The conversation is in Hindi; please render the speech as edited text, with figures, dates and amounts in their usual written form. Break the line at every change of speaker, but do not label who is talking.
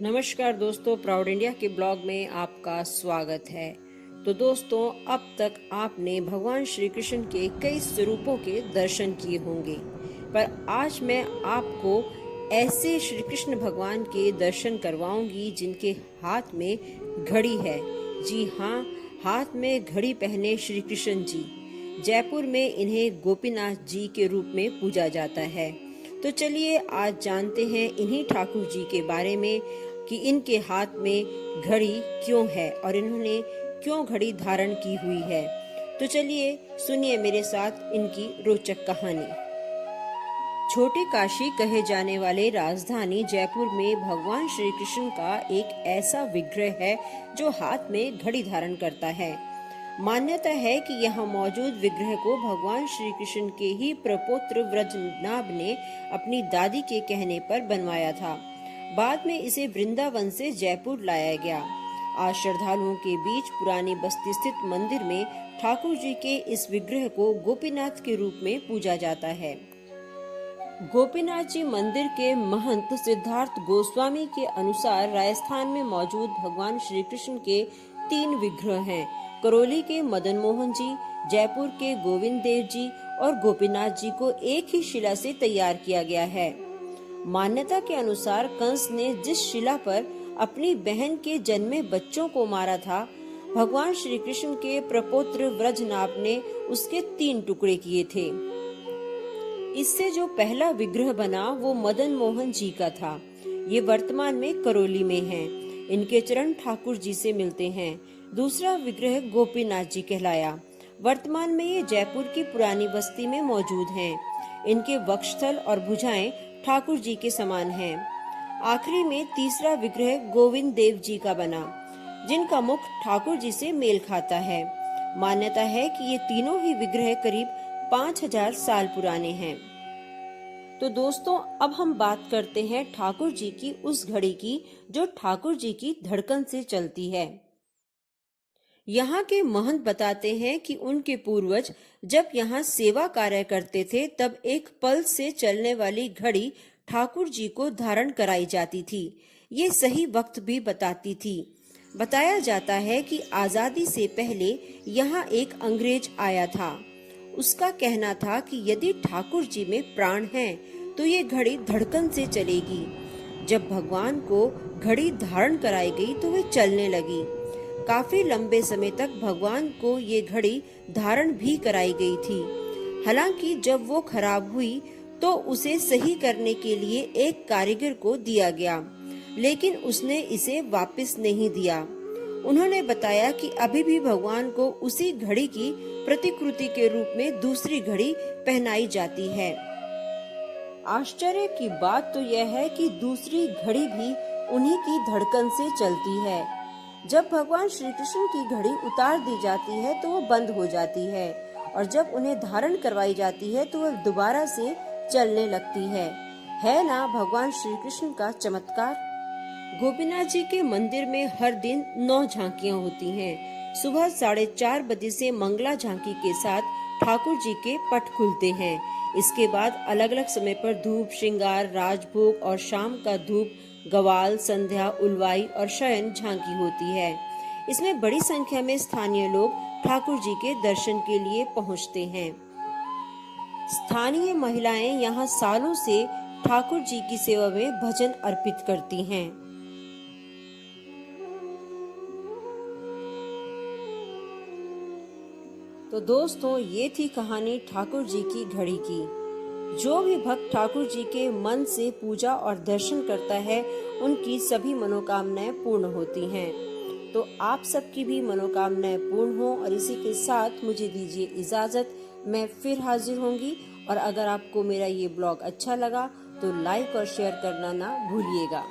नमस्कार दोस्तों, प्राउड इंडिया के ब्लॉग में आपका स्वागत है। तो दोस्तों, अब तक आपने भगवान श्री कृष्ण के कई स्वरूपों के दर्शन किए होंगे, पर आज मैं आपको ऐसे श्री कृष्ण भगवान के दर्शन करवाऊंगी जिनके हाथ में घड़ी है। जी हाँ, हाथ में घड़ी पहने श्री कृष्ण जी। जयपुर में इन्हें गोपीनाथ जी के रूप में पूजा जाता है। तो चलिए आज जानते हैं इन्हीं ठाकुर जी के बारे में कि इनके हाथ में घड़ी क्यों है और इन्होंने क्यों घड़ी धारण की हुई है। तो चलिए सुनिए मेरे साथ इनकी रोचक कहानी। छोटे काशी कहे जाने वाले राजधानी जयपुर में भगवान श्री कृष्ण का एक ऐसा विग्रह है जो हाथ में घड़ी धारण करता है। मान्यता है कि यहाँ मौजूद विग्रह को भगवान श्री कृष्ण के ही प्रपौत्र व्रजनाभ ने अपनी दादी के कहने पर बनवाया था। बाद में इसे वृंदावन से जयपुर लाया गया। आज श्रद्धालुओं के बीच पुरानी बस्ती स्थित मंदिर में ठाकुर जी के इस विग्रह को गोपीनाथ के रूप में पूजा जाता है। गोपीनाथ जी मंदिर के महंत सिद्धार्थ गोस्वामी के अनुसार राजस्थान में मौजूद भगवान श्री कृष्ण के 3 विग्रह हैं। करौली के मदन मोहन जी, जयपुर के गोविंद देव जी और गोपीनाथ जी को एक ही शिला से तैयार किया गया है। मान्यता के अनुसार कंस ने जिस शिला पर अपनी बहन के जन्मे बच्चों को मारा था, भगवान श्री कृष्ण के प्रपौत्र व्रजनाभ ने उसके 3 टुकड़े किए थे। इससे जो पहला विग्रह बना वो मदन मोहन जी का था। ये वर्तमान में करौली में है। इनके चरण ठाकुर जी से मिलते हैं। दूसरा विग्रह गोपीनाथ जी कहलाया। वर्तमान में ये जयपुर की पुरानी बस्ती में मौजूद हैं। इनके वक्षस्थल और भुजाएं ठाकुर जी के समान हैं। आखिरी में तीसरा विग्रह गोविंद देव जी का बना, जिनका मुख ठाकुर जी से मेल खाता है। मान्यता है कि ये तीनों ही विग्रह करीब 5000 साल पुराने हैं। तो दोस्तों, अब हम बात करते हैं ठाकुर जी की उस घड़ी की जो ठाकुर जी की धड़कन से चलती है। यहाँ के महंत बताते हैं कि उनके पूर्वज जब यहाँ सेवा कार्य करते थे तब एक पल्स से चलने वाली घड़ी ठाकुर जी को धारण कराई जाती थी। ये सही वक्त भी बताती थी। बताया जाता है कि आजादी से पहले यहाँ एक अंग्रेज आया था। उसका कहना था कि यदि ठाकुर जी में प्राण है तो ये घड़ी धड़कन से चलेगी। जब भगवान को घड़ी धारण कराई गई तो वे चलने लगी। काफी लंबे समय तक भगवान को ये घड़ी धारण भी कराई गई थी। हालांकि जब वो खराब हुई तो उसे सही करने के लिए एक कारीगर को दिया गया, लेकिन उसने इसे वापस नहीं दिया। उन्होंने बताया कि अभी भी भगवान को उसी घड़ी की प्रतिकृति के रूप में दूसरी घड़ी पहनाई जाती है। आश्चर्य की बात तो यह है कि दूसरी घड़ी भी उन्हीं की धड़कन से चलती है। जब भगवान श्री कृष्ण की घड़ी उतार दी जाती है तो वो बंद हो जाती है, और जब उन्हें धारण करवाई जाती है तो वह दोबारा से चलने लगती है ना भगवान श्री कृष्ण का चमत्कार। गोपीनाथ जी के मंदिर में हर दिन 9 झांकियां होती हैं। सुबह 4:30 बजे से मंगला झांकी के साथ ठाकुर जी के पट खुलते हैं। इसके बाद अलग अलग समय पर धूप, श्रृंगार, राजभोग और शाम का धूप, गवाल, संध्या, उलवाई और शयन झांकी होती है। इसमें बड़ी संख्या में स्थानीय लोग ठाकुर जी के दर्शन के लिए पहुंचते हैं। स्थानीय महिलाएं यहाँ सालों से ठाकुर जी की सेवा में भजन अर्पित करती हैं। तो दोस्तों, ये थी कहानी ठाकुर जी की घड़ी की। जो भी भक्त ठाकुर जी के मन से पूजा और दर्शन करता है, उनकी सभी मनोकामनाएं पूर्ण होती हैं। तो आप सबकी भी मनोकामनाएं पूर्ण हो, और इसी के साथ मुझे दीजिए इजाजत। मैं फिर हाजिर होंगी, और अगर आपको मेरा ये ब्लॉग अच्छा लगा तो लाइक और शेयर करना ना भूलिएगा।